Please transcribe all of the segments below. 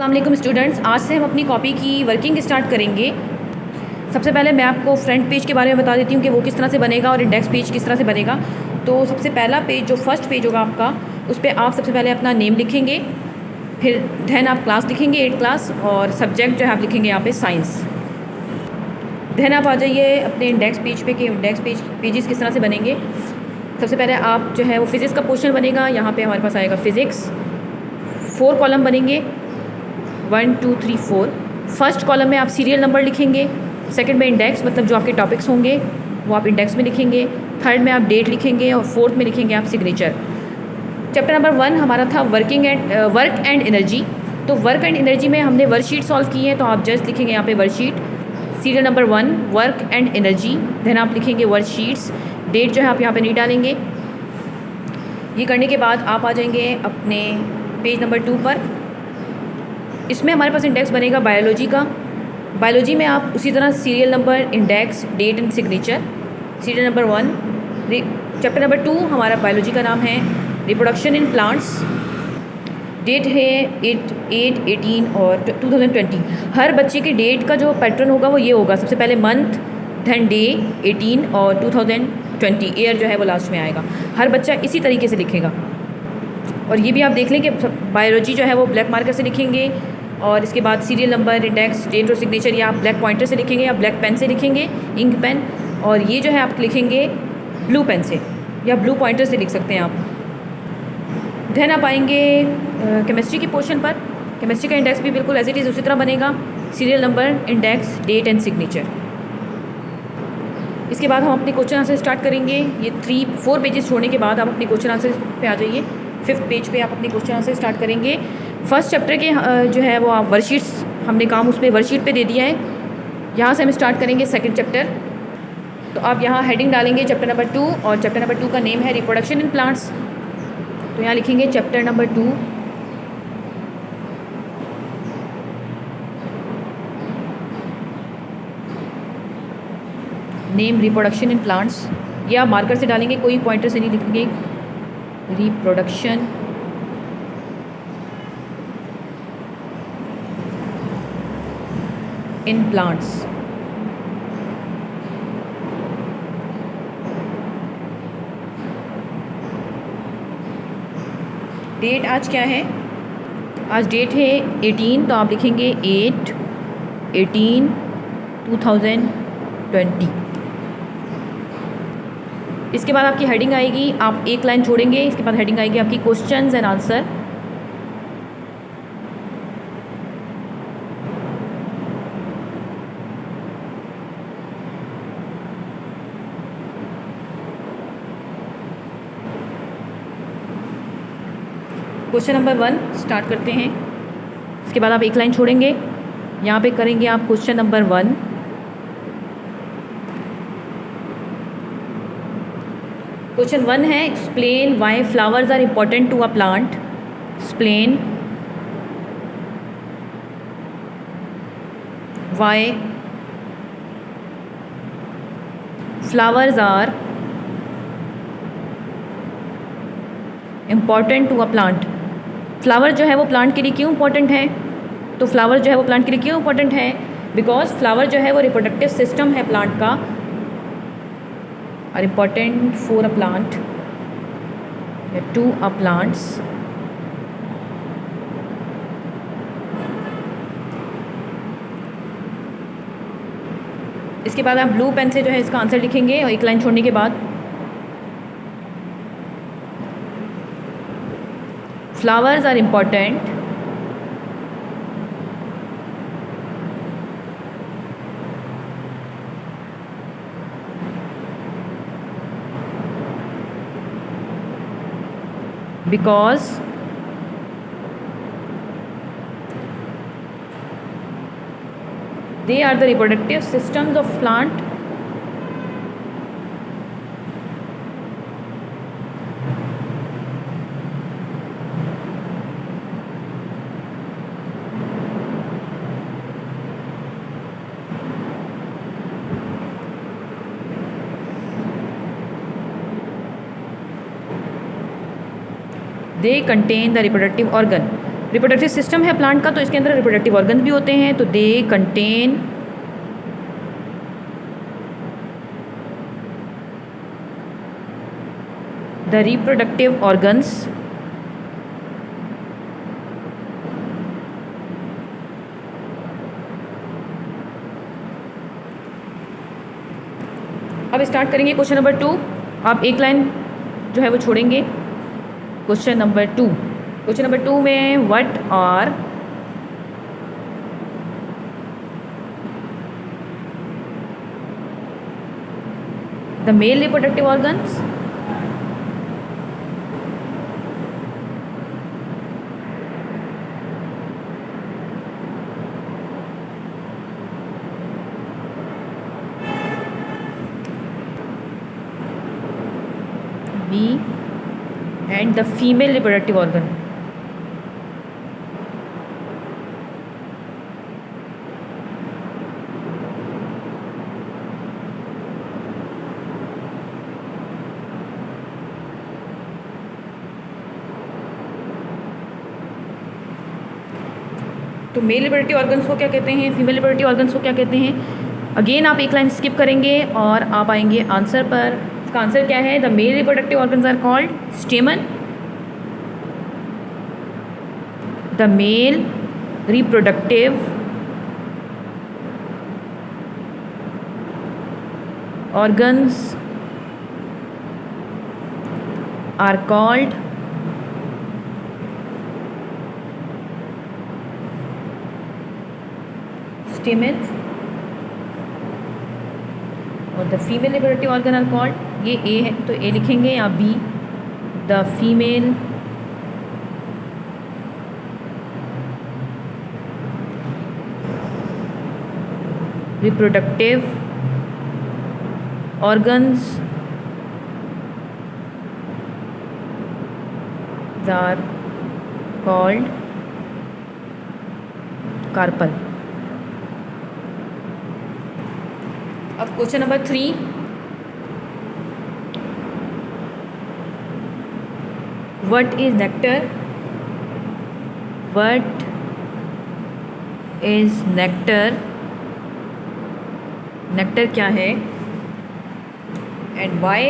अस्सलाम वालेकुम स्टूडेंट्स, आज से हम अपनी कॉपी की वर्किंग स्टार्ट करेंगे। सबसे पहले मैं आपको फ्रंट पेज के बारे में बता देती हूँ कि वो किस तरह से बनेगा और इंडेक्स पेज किस तरह से बनेगा। तो सबसे पहला पेज जो फर्स्ट पेज होगा आपका, उस पर आप सबसे पहले अपना नेम लिखेंगे, फिर देन आप क्लास लिखेंगे 8 क्लास, और सब्जेक्ट जो है आप लिखेंगे यहाँ पे साइंस। देन आप आ जाइए अपने इंडेक्स पेज पे कि इंडेक्स पेजेस किस तरह से बनेंगे। सबसे पहले आप जो है वो फिज़िक्स का पोर्शन बनेगा। यहाँ पे हमारे पास आएगा फ़िज़िक्स, 4 कॉलम बनेंगे, 1 2 3 4। फर्स्ट कॉलम में आप सीरियल नंबर लिखेंगे, सेकंड में इंडेक्स मतलब जो आपके टॉपिक्स होंगे वो आप इंडेक्स में लिखेंगे, थर्ड में आप डेट लिखेंगे और फोर्थ में लिखेंगे आप सिग्नेचर। चैप्टर नंबर 1 हमारा था वर्क एंड एनर्जी। तो वर्क एंड एनर्जी में हमने वर्कशीट सॉल्व की है, तो आप जस्ट लिखेंगे यहाँ पे worksheet. Serial number 1 work and energy, then आप लिखेंगे वर्कशीट्स। डेट जो है आप यहाँ पे नहीं डालेंगे। ये करने के बाद आप आ जाएंगे अपने पेज नंबर 2 पर। इसमें हमारे पास इंडेक्स बनेगा बायोलॉजी का। बायोलॉजी में आप उसी तरह serial number, index, date and signature. Serial number 1। Chapter number 2 हमारा बायोलॉजी का नाम है रिप्रोडक्शन इन प्लांट्स। डेट है 8/18 और 2020। हर बच्चे के डेट का जो पैटर्न होगा वो ये होगा, सबसे पहले मंथ, देन डे 18 और 2020, ईयर जो है वो लास्ट में आएगा। हर बच्चा इसी तरीके से लिखेगा। और ये भी आप देख लें कि बायोलॉजी जो है वो ब्लैक मार्कर से लिखेंगे, और इसके बाद सीरियल नंबर, इंडेक्स, डेट और सिग्नेचर या आप ब्लैक पॉइंटर से लिखेंगे या ब्लैक पेन से लिखेंगे, इंक पेन। और ये जो है आप लिखेंगे ब्लू पेन से या ब्लू पॉइंटर से लिख सकते हैं आप। देन आप आएंगे केमिस्ट्री के पोर्शन पर। केमिस्ट्री का इंडेक्स भी बिल्कुल एज इट इज़ उसी तरह बनेगा, serial number, index, date and signature. इसके बाद हम अपने क्वेश्चन आंसर स्टार्ट करेंगे। ये 4 पेजेस छोड़ने के बाद आप अपने क्वेश्चन आंसर पे आ जाइए। 5th पेज पे आप अपने क्वेश्चन आंसर स्टार्ट करेंगे। फर्स्ट चैप्टर के जो है वो आप वर्कशीट्स, हमने काम उसमें वर्कशीट पे दे दिया है। यहाँ से हम स्टार्ट करेंगे सेकंड चैप्टर। तो आप यहाँ हेडिंग डालेंगे चैप्टर नंबर 2, और चैप्टर नंबर 2 का नेम है रिप्रोडक्शन इन प्लांट्स। तो यहाँ लिखेंगे chapter number 2, name reproduction in plants. ये आप मार्कर से डालेंगे, कोई पॉइंटर से नहीं लिखेंगे। Reproduction in plants. डेट आज क्या है? आज डेट है 18, तो आप लिखेंगे 8/18/2020। इसके बाद आपकी हेडिंग आएगी, आप एक लाइन छोड़ेंगे, इसके बाद हेडिंग आएगी आपकी questions and answer. Question number 1 start करते हैं। इसके बाद आप एक लाइन छोड़ेंगे, यहाँ पे करेंगे आप क्वेश्चन नंबर 1। क्वेश्चन 1 है, explain why flowers are important to a plant. Explain why flowers are important to a plant. Flower जो है वो प्लांट के लिए क्यों इम्पॉर्टेंट है? तो फ्लावर जो है वो प्लांट के लिए क्यों इम्पॉर्टेंट है? बिकॉज फ्लावर जो है वो रिप्रोडक्टिव सिस्टम है प्लांट का, are important for a plant या टू अ प्लांट्स। इसके बाद आप ब्लू पेन से जो है इसका आंसर लिखेंगे, और एक लाइन छोड़ने के बाद flowers are important because they are the reproductive systems of plant they contain the reproductive organ। Reproductive system है प्लांट का, तो इसके अंदर रिप्रोडक्टिव ऑर्गन भी होते हैं, तो they contain the reproductive organs अब स्टार्ट करेंगे क्वेश्चन नंबर 2। आप एक लाइन जो है वो छोड़ेंगे। क्वेश्चन नंबर 2 में what are the male reproductive organs, B and the female reproductive organ. तो मेल रिप्रोडक्टिव ऑर्गन्स को क्या कहते हैं, फीमेल रिप्रोडक्टिव ऑर्गन्स को क्या कहते हैं। अगेन आप एक लाइन स्किप करेंगे और आप आएंगे आंसर पर। इसका आंसर क्या है, the male reproductive organs are called stamen. The male reproductive organs are called stamens और the female reproductive organ are called, ये ए है तो ए लिखेंगे या B, the female reproductive organs are called carpel. अब question number 3, what is nectar, what is nectar, nectar क्या है, and why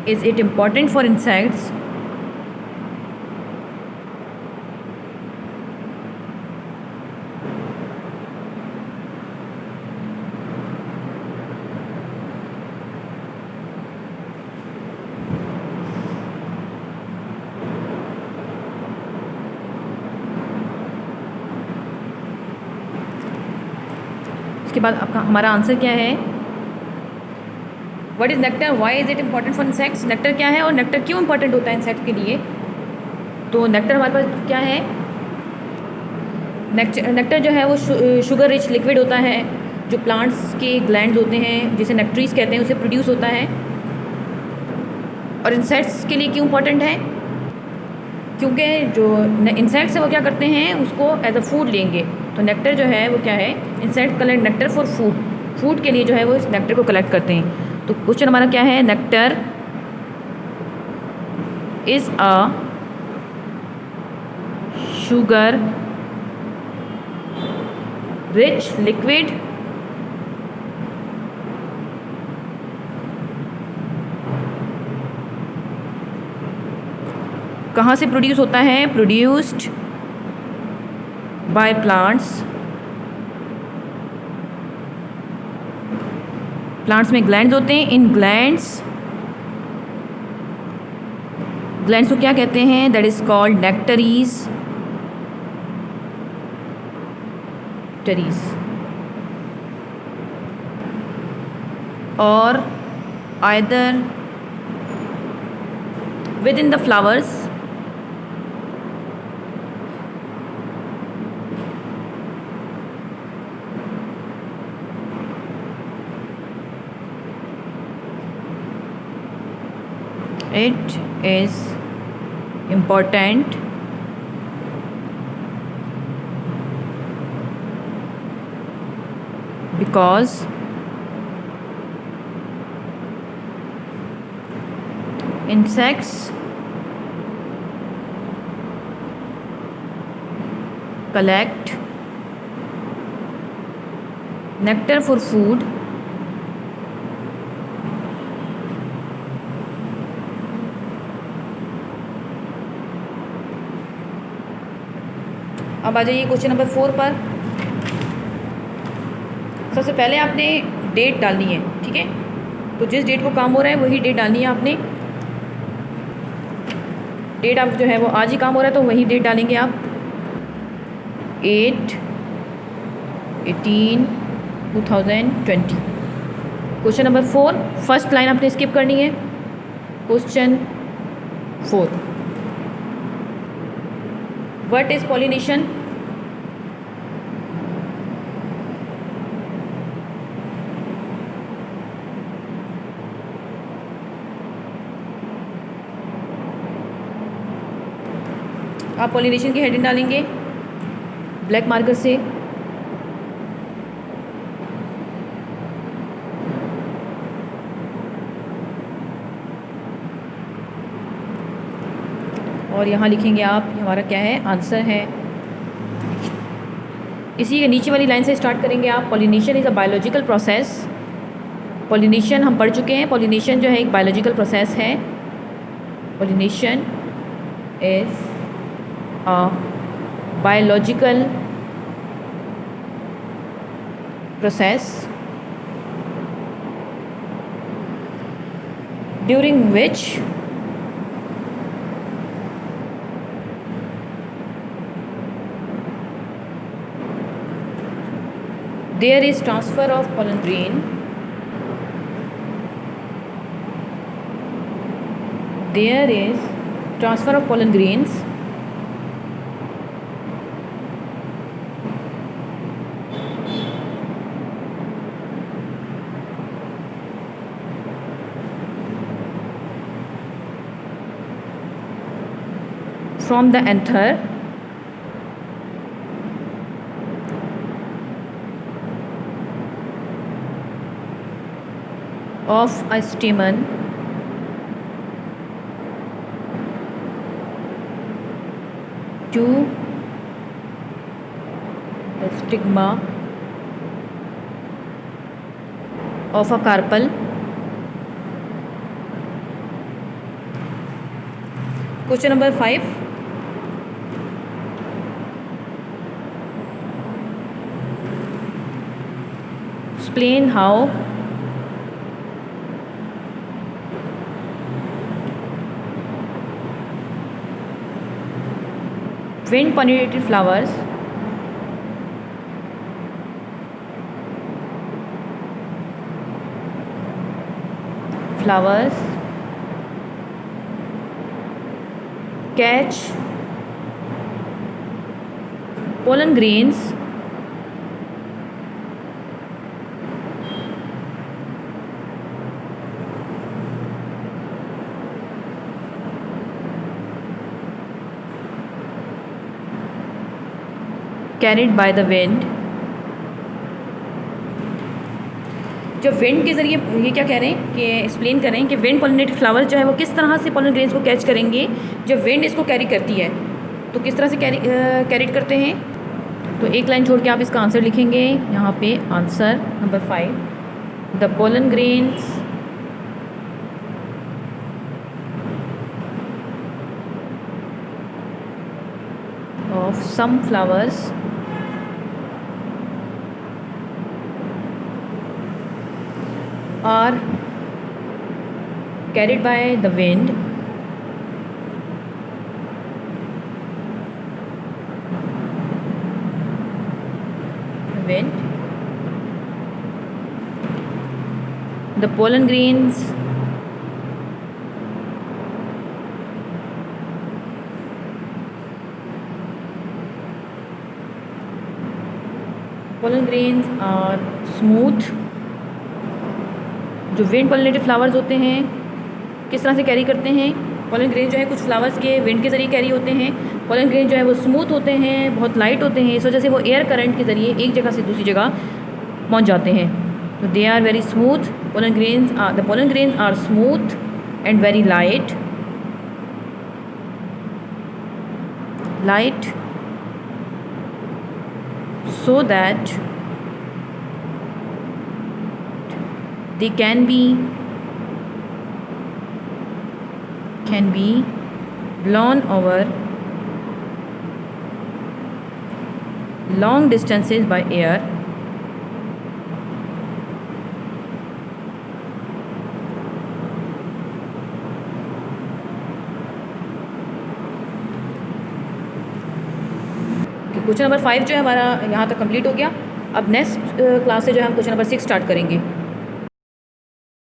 is it important for insects. उसके बाद आपका हमारा आंसर क्या है, what is nectar, why is it important for insects. Nectar क्या है और नेक्टर क्यों इंपॉर्टेंट होता है इंसेक्ट के लिए। तो नेक्टर हमारे पास क्या है, नेक्टर जो है वो शुगर रिच लिक्विड होता है, जो प्लांट्स के ग्लैंड्स होते हैं जिसे नेक्ट्रीज कहते हैं, उसे प्रोड्यूस होता है। और इंसेक्ट्स के लिए क्यों इंपॉर्टेंट है, क्योंकि जो इंसेक्ट्स है वो क्या करते हैं, उसको एज अ फूड लेंगे। तो नेक्टर जो है वो क्या है, insect collect nectar for food, food के लिए जो है वो इस नेक्टर को कलेक्ट करते हैं। तो क्वेश्चन हमारा क्या है, nectar is a sugar rich liquid कहाँ से प्रोड्यूस होता है, प्रोड्यूस्ड बाय प्लांट्स, प्लांट्स में ग्लैंड्स होते हैं, इन ग्लैंड्स, ग्लैंड्स को क्या कहते हैं, दैट इज कॉल्ड नेक्टरीज, टरीज। और either with in the flowers, it is important because insects collect nectar for food, अब आ जाइए क्वेश्चन नंबर 4 पर। सबसे पहले आपने डेट डालनी है, ठीक है। तो जिस डेट को काम हो रहा है वही डेट डालनी है आपने। डेट आप जो है वो आज ही काम हो रहा है तो वही डेट डालेंगे आप। 8/18/2020। क्वेश्चन नंबर 4, फर्स्ट लाइन आपने स्किप करनी है। Question 4, what is pollination? आप पॉलिनेशन की हेडिंग डालेंगे ब्लैक मार्कर से। और यहाँ लिखेंगे आप हमारा क्या है, आंसर है। इसी के नीचे वाली लाइन से स्टार्ट करेंगे आप। Pollination is a biological process. Pollination हम पढ़ चुके हैं। पॉलिनेशन जो है एक बायोलॉजिकल प्रोसेस है। Pollination is a biological process during which there is transfer of pollen grain, there is transfer of pollen grains from the anther of a stamen to the stigma of a carpel. Question number 5, explain how wind pollinated flowers catch pollen grains carried by the wind। जो wind के ज़रिए, ये क्या कह रहे हैं कि explain कर रहे हैं कि विंड पॉलिनेटेड फ्लावर्स जो है वो किस तरह से पोलन ग्रेन्स को कैच करेंगे जब विंड इसको कैरी करती है। तो किस तरह से कैरी करते हैं। तो एक लाइन छोड़ के आप इसका आंसर लिखेंगे यहाँ पे। Answer number 5, the pollen grains of some flowers are carried by the wind the pollen grains are smooth। जो विंड पॉलिनेटेड फ्लावर्स होते हैं किस तरह से कैरी करते हैं। पोलन ग्रेन जो है कुछ फ्लावर्स के विंड के ज़रिए कैरी होते हैं। पोलन ग्रेन जो है वो स्मूथ होते हैं, बहुत लाइट होते हैं, इस वजह से वो एयर करंट के ज़रिए एक जगह से दूसरी जगह पहुंच जाते हैं। तो they are very smooth. The pollen grains are smooth and very light so that they can be blown over long distances by air question number 5 जो है हमारा यहाँ तक कंप्लीट हो गया। अब नेक्स्ट क्लास से जो है हम क्वेश्चन नंबर 6 स्टार्ट करेंगे।